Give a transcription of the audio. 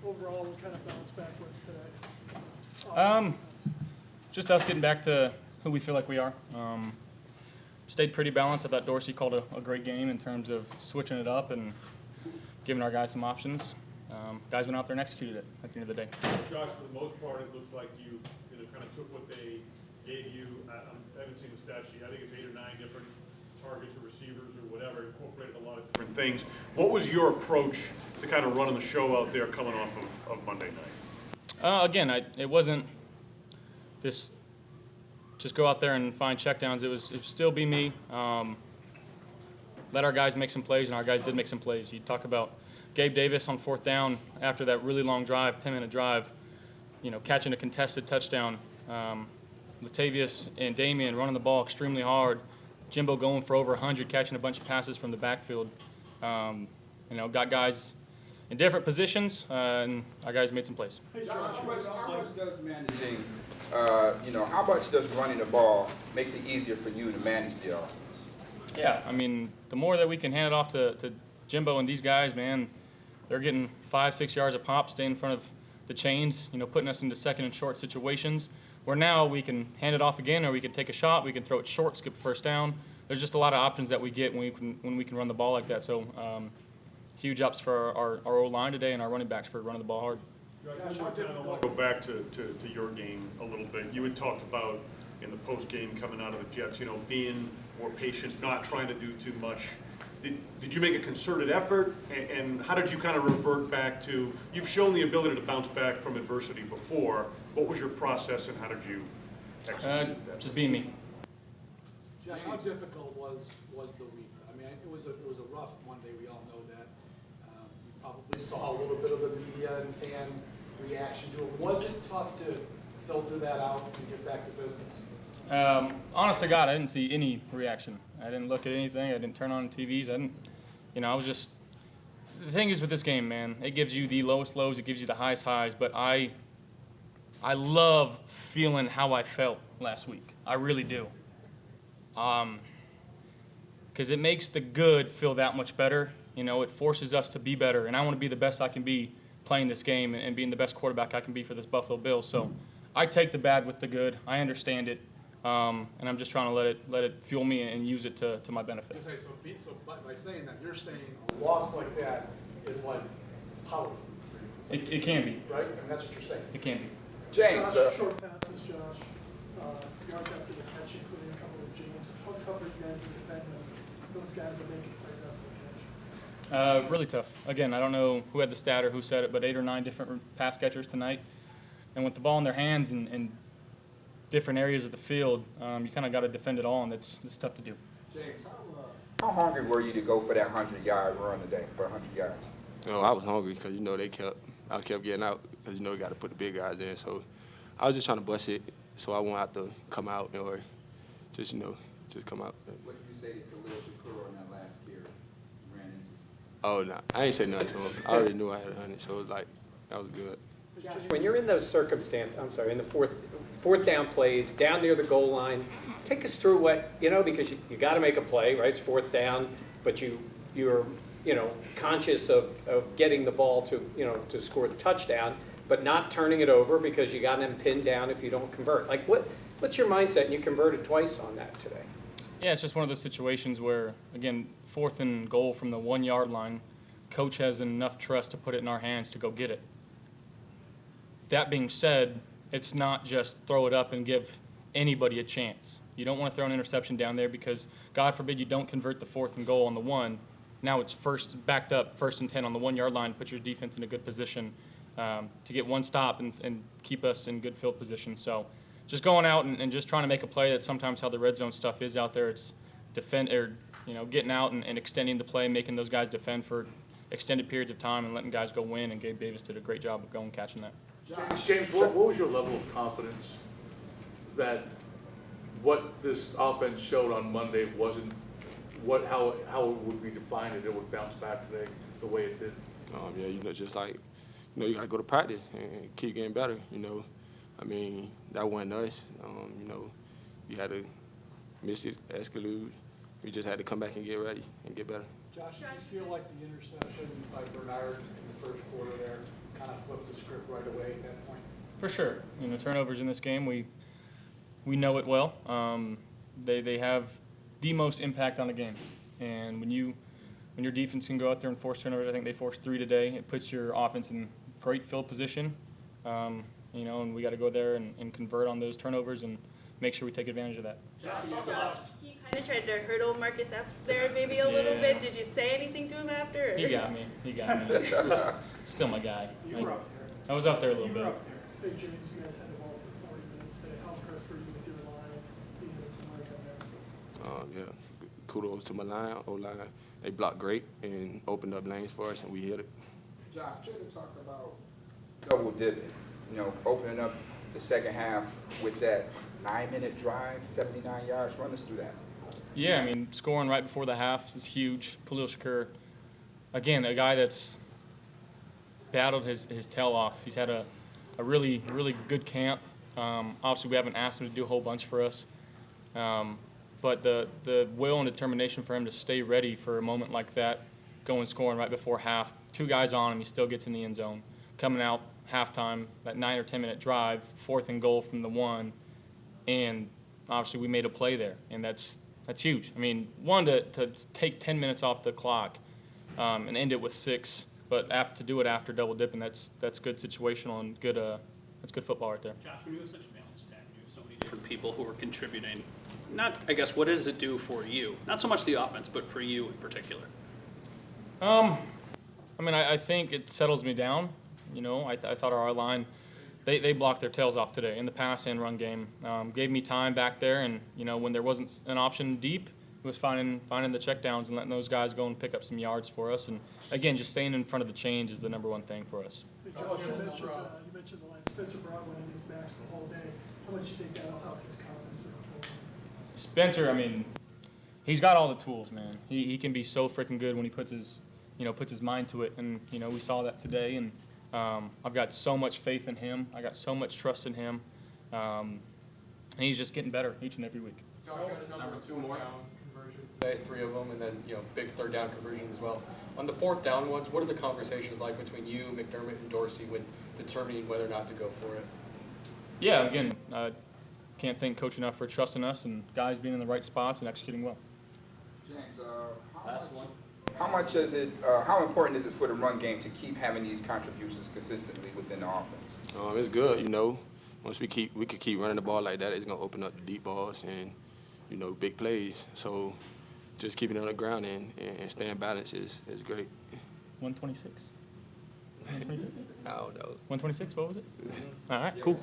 overall what kind of bounce back was today? Just us getting back to who we feel like we are. Stayed pretty balanced. I thought Dorsey called a great game in terms of switching it up and giving our guys some options. Guys went out there and executed it at the end of the day. Josh, for the most part, it looked like you kind of took what they gave you. I haven't seen the stat sheet. I think it's 8 or 9 different targets or receivers or whatever, incorporated a lot of different things. What was your approach to kind of running the show out there coming off of Monday night? Again, it wasn't this just go out there and find checkdowns. It would still be me. Let our guys make some plays, and our guys did make some plays. You talk about Gabe Davis on 4th down after that really long drive, 10-minute drive, catching a contested touchdown. Latavius and Damian running the ball extremely hard. Jimbo going for over 100, catching a bunch of passes from the backfield. Got guys in different positions, and our guys made some plays. Hey, Josh, how much does managing, how much does running the ball makes it easier for you to manage the offense? Yeah, I mean, the more that we can hand it off to Jimbo and these guys, man, they're getting 5-6 yards a pop, staying in front of the chains, putting us into second and short situations, where now we can hand it off again, or we can take a shot, we can throw it short, skip first down. There's just a lot of options that we get when we can run the ball like that. So huge ups for our O-line today and our running backs for running the ball hard. Josh, I want to go back to your game a little bit. You had talked about in the post game coming out of the Jets, being more patient, not trying to do too much. Did you make a concerted effort, and how did you kind of revert back to, you've shown the ability to bounce back from adversity before. What was your process, and how did you execute that? Just being me. Josh, how difficult was the week? I mean, it was a rough Monday. We all know that. You probably saw a little bit of the media and fan reaction to it. Was it tough to filter that out and get back to business? Honest to God, I didn't see any reaction. I didn't look at anything. I didn't turn on TVs. I was just. The thing is with this game, man, it gives you the lowest lows, it gives you the highest highs. But I love feeling how I felt last week. I really do. Because it makes the good feel that much better. It forces us to be better, and I want to be the best I can be playing this game and being the best quarterback I can be for this Buffalo Bills. So I take the bad with the good. I understand it. And I'm just trying to let it fuel me and use it to my benefit. So by saying that, you're saying a loss like that is like powerful for you. It can be. Right? And that's what you're saying. It can be. James, Josh, short passes, Josh. Yards after the catch, including a couple of James. How tough are you guys to defend those guys are making plays after the catch? Really tough. Again, I don't know who had the stat or who said it, but 8 or 9 different pass catchers tonight. And with the ball in their hands and different areas of the field, you kind of got to defend it all, and it's tough to do. James, how hungry were you to go for that 100-yard run today, for 100 yards? I was hungry because, I kept getting out because, we got to put the big guys in. So I was just trying to bust it so I won't have to come out or just, just come out. What did you say to Khalil Shakur on that last carry you ran into? Oh, no. I ain't say nothing to him. I already knew I had 100, so it was like, that was good. When you're in those circumstances, in the fourth down plays, down near the goal line, take us through what, because you got to make a play, right? It's 4th down, but you're conscious of getting the ball to score the touchdown, but not turning it over because you got them pinned down if you don't convert. Like, what's your mindset? And you converted twice on that today. Yeah, it's just one of those situations where, again, 4th and goal from the 1-yard line, coach has enough trust to put it in our hands to go get it. That being said, it's not just throw it up and give anybody a chance. You don't want to throw an interception down there because, God forbid, you don't convert the 4th and goal on the 1. Now it's backed up, 1st and 10 on the 1-yard line, put your defense in a good position to get one stop and keep us in good field position. So just going out and just trying to make a play. That's sometimes how the red zone stuff is out there. It's getting out and extending the play, making those guys defend for extended periods of time and letting guys go win. And Gabe Davis did a great job of going and catching that. James, what was your level of confidence that what this offense showed on Monday wasn't how it would be defined and it would bounce back today the way it did? Yeah, just like, you got to go to practice and keep getting better, that wasn't us. You had to miss it, Escalade. We just had to come back and get ready and get better. Josh, do you feel like the interception by Bernard in the first quarter there kind of flipped right away at that point? For sure. You know, turnovers in this game, we know it well. They have the most impact on the game. And when your defense can go out there and force turnovers, I think they forced 3 today. It puts your offense in great field position. You know, and we got to go there and convert on those turnovers and make sure we take advantage of that. Josh, you kind of tried to hurdle Marcus Epps there maybe a little bit. Did you say anything to him after? Or? He got me. Still my guy. You were up there. I was up there a little You bit. were up there. Big James, you guys had the ball for 40 minutes today. How impressed were you with your line, being able to mark on there? Yeah, kudos to my line, O-line. They blocked great and opened up lanes for us, and we hit it. Josh, you had to talk about double dipping, you know, opening up the second half with that 9-minute drive, 79 yards. Run us through that. Yeah, I mean, scoring right before the half is huge. Khalil Shakur, again, a guy that's battled his tail off. He's had a really, really good camp. Obviously, we haven't asked him to do a whole bunch for us. But the will and determination for him to stay ready for a moment like that, going scoring right before half, 2 guys on him, he still gets in the end zone. Coming out halftime, that 9 or 10 minute drive, 4th and goal from the 1, and obviously we made a play there, and that's huge. I mean, one, to take 10 minutes off the clock and end it with 6, but to do it after double dipping, that's good situational and good. That's good football right there. Josh, when you have such a balanced attack, you have so many different people who are contributing. Not, I guess, what does it do for you? Not so much the offense, but for you in particular. I mean, I think it settles me down. You know, I thought our line, they blocked their tails off today in the pass and run game. Gave me time back there, and you know, when there wasn't an option deep, it was finding the checkdowns and letting those guys go and pick up some yards for us. And again, just staying in front of the chains is the #1 thing for us. Hey, Josh, you mentioned the line. Spencer Broadway and his backs the whole day. How much do you think that'll help his confidence moving forward? Spencer, I mean, he's got all the tools, man. He can be so freaking good when he puts his mind to it, and you know, we saw that today. And I've got so much faith in him. I got so much trust in him, and he's just getting better each and every week. Josh, you had a number 2 more conversions today, 3 of them, and then big 3rd down conversions as well. On the 4th down ones, what are the conversations like between you, McDermott, and Dorsey with determining whether or not to go for it? Yeah, again, can't thank Coach enough for trusting us and guys being in the right spots and executing well. James, how important is it for the run game to keep having these contributions consistently within the offense? It's good, you know. Once we could keep running the ball like that, it's gonna open up the deep balls and big plays. So just keeping it on the ground and staying balanced is great. 126. 126? I don't know. 126. What was it? All right, cool.